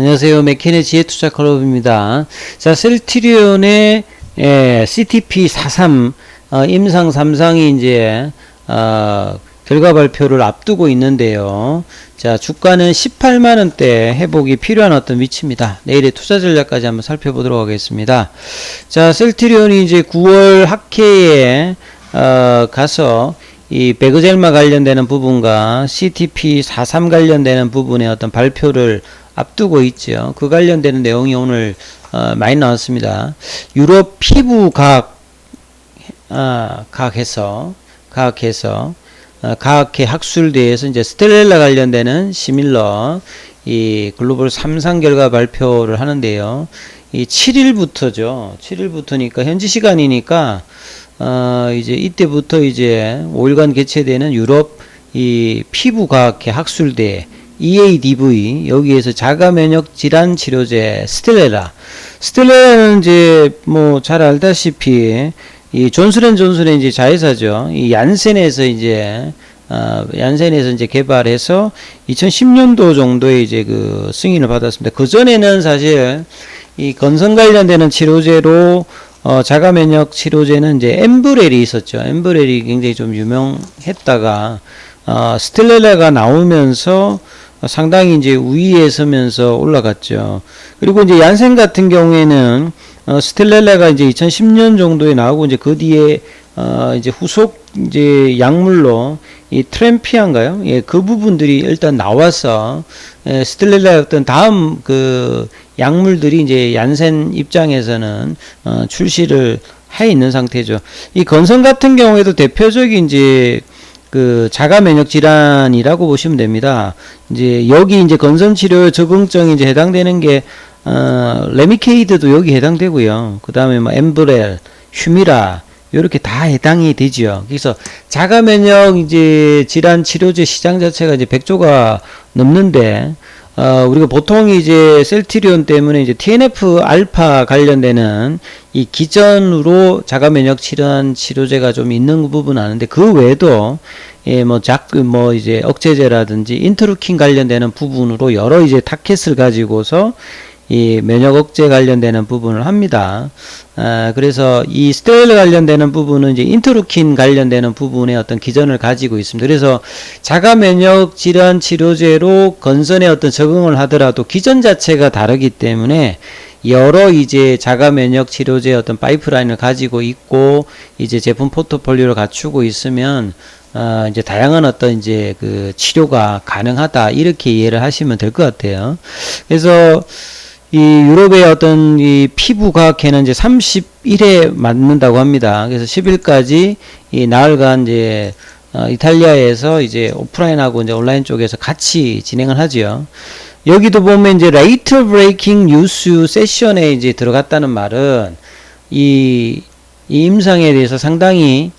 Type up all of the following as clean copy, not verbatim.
안녕하세요. 맥케네 지혜투자클럽입니다. 자, 셀트리온의 CTP43 임상 3상이 이제 결과 발표를 앞두고 있는데요. 자, 주가는 18만원대 회복이 필요한 어떤 위치입니다. 내일의 투자 전략까지 한번 살펴보도록 하겠습니다. 자, 셀트리온이 이제 9월 학회에 가서 이 배그젤마 관련되는 부분과 CTP43 관련되는 부분의 어떤 발표를 앞두고 있죠. 그 관련되는 내용이 오늘 많이 나왔습니다. 유럽 피부 과학해서 과학회 학술대에서 이제 스텔렐라 관련되는 시밀러 이 글로벌 3상 결과 발표를 하는데요. 이 7일부터죠. 7일부터니까 현지 시간이니까 이제 이때부터 이제 5일간 개최되는 유럽 이 피부과학회 학술대 EADV 여기에서 자가면역 질환 치료제 스텔렐라는 이제 뭐 잘 알다시피 이 존슨앤존슨의 이제 자회사죠. 이 얀센에서 이제 개발해서 2010년도 정도에 이제 그 승인을 받았습니다. 그 전에는 사실 이 건선 관련되는 치료제로 자가면역 치료제는 이제 엠브렐이 있었죠. 엠브렐이 굉장히 좀 유명했다가 스텔렐라가 나오면서 상당히 이제 우위에 서면서 올라갔죠. 그리고 이제 얀센 같은 경우에는 스텔렐라가 이제 2010년 정도에 나오고 이제 그 뒤에 이제 후속 이제 약물로 이 트램피아인가요? 예, 그 부분들이 일단 나와서 스텔렐라 어떤 다음 그 약물들이 이제 얀센 입장에서는 출시를 해 있는 상태죠. 이 건선 같은 경우에도 대표적인 이제 그 자가 면역 질환이라고 보시면 됩니다. 이제 여기 이제 건선 치료 적응증이 이제 해당되는 게 레미케이드도 여기 해당되고요. 그 다음에 뭐 엠브렐, 휴미라 이렇게 다 해당이 되죠. 그래서 자가 면역 이제 질환 치료제 시장 자체가 이제 100조가 넘는데 우리가 보통 이제 셀트리온 때문에 이제 TNF 알파 관련되는 이 기전으로 자가 면역 질환 치료제가 좀 있는 부분은 아는데 그 외에도 예, 뭐 이제 억제제라든지 인터루킨 관련되는 부분으로 여러 이제 타켓을 가지고서 이 면역 억제 관련되는 부분을 합니다. 그래서 이 스텔렐라 관련되는 부분은 이제 인터루킨 관련되는 부분의 어떤 기전을 가지고 있습니다. 그래서 자가 면역 질환 치료제로 건선에 어떤 적응을 하더라도 기전 자체가 다르기 때문에 여러 이제 자가 면역 치료제 어떤 파이프라인을 가지고 있고 이제 제품 포트폴리오를 갖추고 있으면 이제 다양한 어떤 이제 그 치료가 가능하다 이렇게 이해를 하시면 될 것 같아요. 그래서 이 유럽의 어떤 이 피부과학회는 이제 31회 맞는다고 합니다. 그래서 10일까지 이 나흘간 이제 이탈리아에서 이제 오프라인하고 이제 온라인 쪽에서 같이 진행을 하죠. 여기도 보면 이제 레이트 브레이킹 뉴스 세션에 이제 들어갔다는 말은 이 임상에 대해서 상당히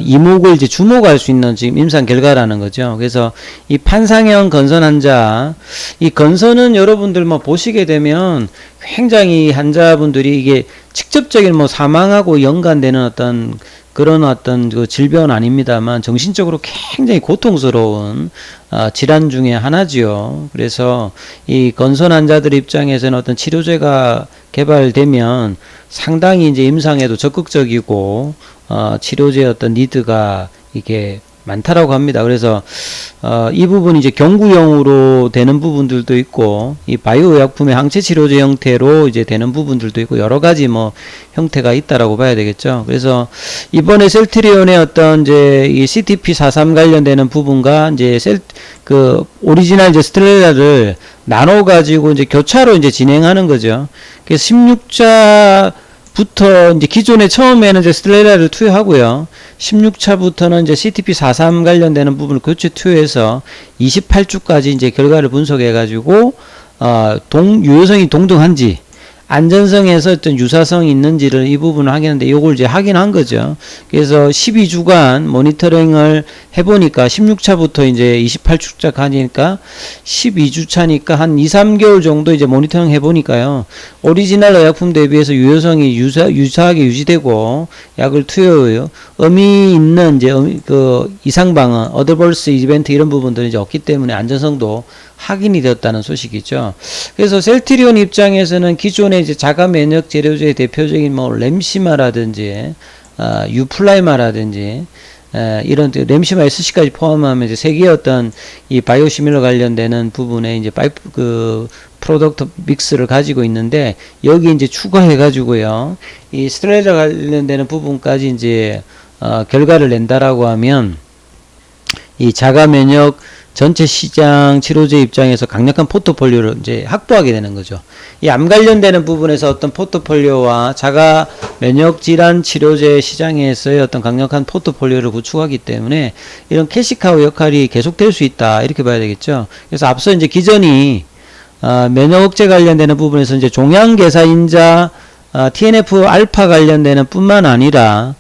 이목을 이제 주목할 수 있는 지금 임상 결과라는 거죠. 그래서 이 판상형 건선 환자, 이 건선은 여러분들 뭐 보시게 되면 굉장히 환자분들이 이게 직접적인 뭐 사망하고 연관되는 어떤 그런 어떤 그 질병은 아닙니다만 정신적으로 굉장히 고통스러운 질환 중에 하나지요. 그래서 이 건선 환자들 입장에서는 어떤 치료제가 개발되면 상당히 이제 임상에도 적극적이고 치료제의 어떤 니드가 이게 많다라고 합니다. 그래서 이 부분이 이제 경구용으로 되는 부분들도 있고 이 바이오 의약품의 항체 치료제 형태로 이제 되는 부분들도 있고 여러 가지 뭐 형태가 있다라고 봐야 되겠죠. 그래서 이번에 셀트리온의 어떤 이제 이 CTP43 관련되는 부분과 이제 그 오리지널 이제 스텔렐라를 나눠 가지고 이제 교차로 이제 진행하는 거죠. 그래서 16자 부터 이제 기존에 처음에는 이제 스텔렐라를 투여하고요. 16차부터는 이제 CTP43 관련되는 부분을 교체 투여해서 28주까지 이제 결과를 분석해 가지고 유효성이 동등한지 안전성에서 어떤 유사성이 있는지를 이 부분을 확인하는데 요걸 이제 확인한 거죠. 그래서 12주간 모니터링을 해보니까 16차부터 이제 28주차 가니까 12주차니까 한 2-3개월 정도 이제 모니터링 해보니까요. 오리지널 의약품 대비해서 유효성이 유사하게 유지되고 약을 투여해요. 의미 있는 이제 그 이상 방어, 어드버스 이벤트 이런 부분들이 이제 없기 때문에 안전성도 확인이 되었다는 소식이죠. 그래서 셀트리온 입장에서는 기존의 이제 자가 면역 재료제의 대표적인 뭐 램시마라든지 유플라이마라든지 이런 램시마 SC까지 포함하면 이제 세 개의 어떤 이 바이오시밀러 관련되는 부분에 이제 프로덕트 믹스를 가지고 있는데 여기 이제 추가해 가지고요. 이 스테라이드 관련되는 부분까지 이제 결과를 낸다라고 하면 이 자가 면역 전체 시장 치료제 입장에서 강력한 포트폴리오를 이제 확보하게 되는 거죠. 이 암 관련되는 부분에서 어떤 포트폴리오와 자가 면역 질환 치료제 시장에서의 어떤 강력한 포트폴리오를 구축하기 때문에 이런 캐시카우 역할이 계속될 수 있다 이렇게 봐야 되겠죠. 그래서 앞서 이제 기존이 면역 억제 관련되는 부분에서 이제 종양계사인자 TNF 알파 관련되는 뿐만 아니라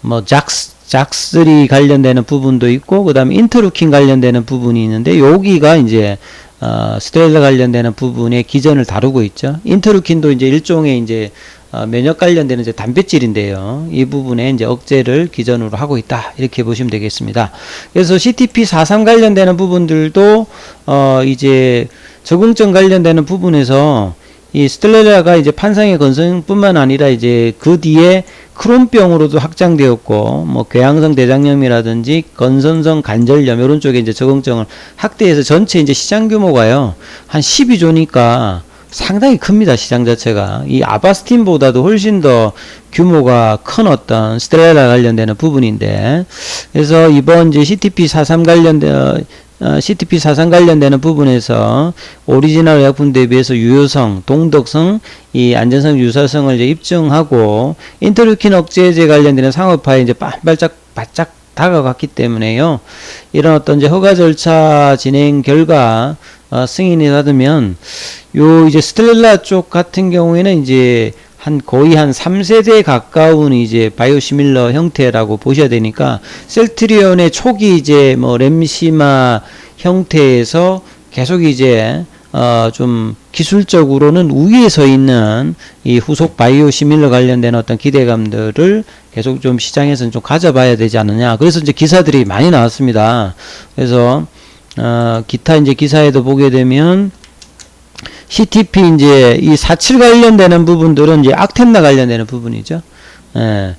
뭐 작스3 관련되는 부분도 있고 그 다음에 인터루킨 관련되는 부분이 있는데 여기가 이제 스테로이드 관련되는 부분의 기전을 다루고 있죠. 인터루킨도 이제 일종의 이제 면역 관련되는 이제 단백질인데요. 이 부분에 이제 억제를 기전으로 하고 있다 이렇게 보시면 되겠습니다. 그래서 CTP43 관련되는 부분들도 이제 적응증 관련되는 부분에서 이 스텔라가 이제 판상의 건성뿐만 아니라 이제 그 뒤에 크론병으로도 확장되었고, 뭐 궤양성 대장염이라든지 건선성 관절염 이런 쪽에 이제 적응증을 확대해서 전체 이제 시장 규모가요 한 12조니까 상당히 큽니다. 시장 자체가 이 아바스틴보다도 훨씬 더 규모가 큰 어떤 스텔라 관련되는 부분인데, 그래서 이번 이제 CTP43 관련되는 부분에서 오리지널 의약품 대비해서 유효성, 동독성, 이 안전성, 유사성을 이제 입증하고 인터루킨 억제제 관련되는 상업화에 이제 바짝 다가갔기 때문에요. 이런 어떤 이제 허가 절차 진행 결과 승인이 받으면 요 이제 스텔라 쪽 같은 경우에는 이제 거의 한 3세대에 가까운 이제 바이오시밀러 형태라고 보셔야 되니까 셀트리온의 초기 이제 뭐 램시마 형태에서 계속 이제 좀 기술적으로는 우위에 서 있는 이 후속 바이오시밀러 관련된 어떤 기대감들을 계속 좀 시장에서는 좀 가져봐야 되지 않느냐. 그래서 이제 기사들이 많이 나왔습니다. 그래서 기타 이제 기사에도 보게 되면 CTP 이제 이 47 관련되는 부분들은 이제 악텐나 관련되는 부분이죠. 예.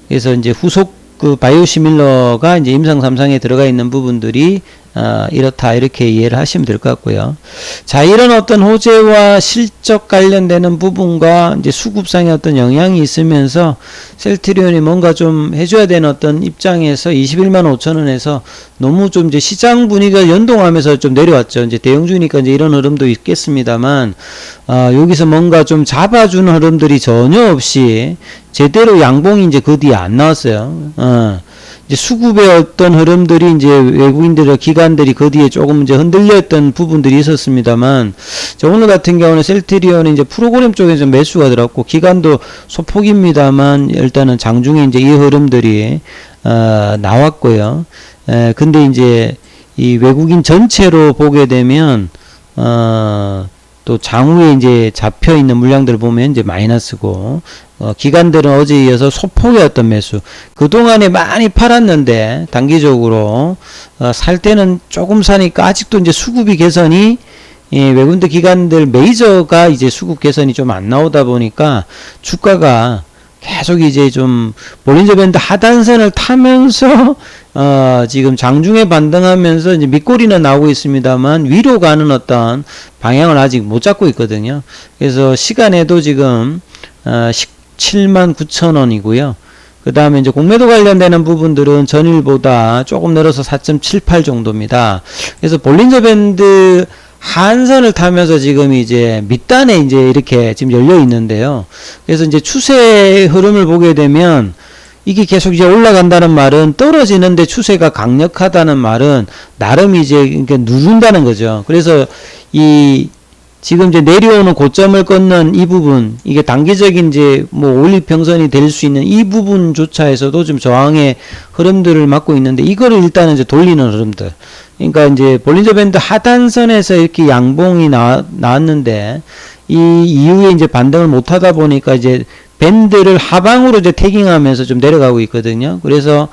그래서 이제 후속 그 바이오시밀러가 이제 임상 3상에 들어가 있는 부분들이 이렇다 이렇게 이해를 하시면 될 것 같고요. 자, 이런 어떤 호재와 실적 관련되는 부분과 이제 수급상의 어떤 영향이 있으면서 셀트리온이 뭔가 좀 해줘야 되는 어떤 입장에서 21만 5천 원에서 너무 좀 이제 시장 분위기가 연동하면서 좀 내려왔죠. 이제 대형주니까 이제 이런 흐름도 있겠습니다만 여기서 뭔가 좀 잡아주는 흐름들이 전혀 없이 제대로 양봉이 이제 그 뒤에 안 나왔어요. 이제 수급의 어떤 흐름들이 이제 외국인들의 기관들이 그 뒤에 조금 이제 흔들렸던 부분들이 있었습니다만, 오늘 같은 경우는 셀트리온은 이제 프로그램 쪽에 좀 매수가 들었고, 기관도 소폭입니다만, 일단은 장중에 이제 이 흐름들이, 나왔고요. 근데 이제 이 외국인 전체로 보게 되면, 또 장후에 이제 잡혀 있는 물량들을 보면 이제 마이너스고, 기관들은 어제 이어서 소폭의 어떤 매수. 그동안에 많이 팔았는데, 단기적으로, 살 때는 조금 사니까 아직도 이제 수급이 개선이, 외국인들 기관들 메이저가 이제 수급 개선이 좀 안 나오다 보니까 주가가 계속 이제 좀 볼린저 밴드 하단선을 타면서 지금 장중에 반등하면서 이제 밑꼬리는 나오고 있습니다만 위로 가는 어떤 방향을 아직 못 잡고 있거든요. 그래서 시간에도 지금 179,000원이고요. 그 다음에 이제 공매도 관련되는 부분들은 전일보다 조금 늘어서 4.78 정도입니다. 그래서 볼린저 밴드 한선을 타면서 지금 이제 밑단에 이제 이렇게 지금 열려 있는데요. 그래서 이제 추세 흐름을 보게 되면 이게 계속 이제 올라간다는 말은 떨어지는데 추세가 강력하다는 말은 나름 이제 그러니까 누른다는 거죠. 그래서 이 지금 이제 내려오는 고점을 꺾는 이 부분, 이게 단기적인 이제 뭐 올리평선이 될 수 있는 이 부분조차에서도 좀 저항의 흐름들을 맞고 있는데, 이거를 일단은 이제 돌리는 흐름들. 그러니까 이제 볼린저 밴드 하단선에서 이렇게 양봉이 나왔는데, 이 이후에 이제 반등을 못 하다 보니까 이제 밴드를 하방으로 이제 태깅하면서 좀 내려가고 있거든요. 그래서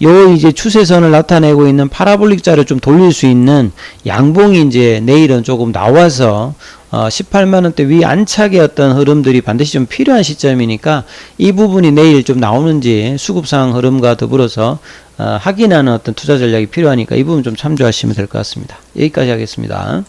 요 이제 추세선을 나타내고 있는 파라볼릭자를 좀 돌릴 수 있는 양봉이 이제 내일은 조금 나와서 18만원대 위 안착의 어떤 흐름들이 반드시 좀 필요한 시점이니까 이 부분이 내일 좀 나오는지 수급상 흐름과 더불어서 확인하는 어떤 투자 전략이 필요하니까 이 부분 좀 참조하시면 될 것 같습니다. 여기까지 하겠습니다.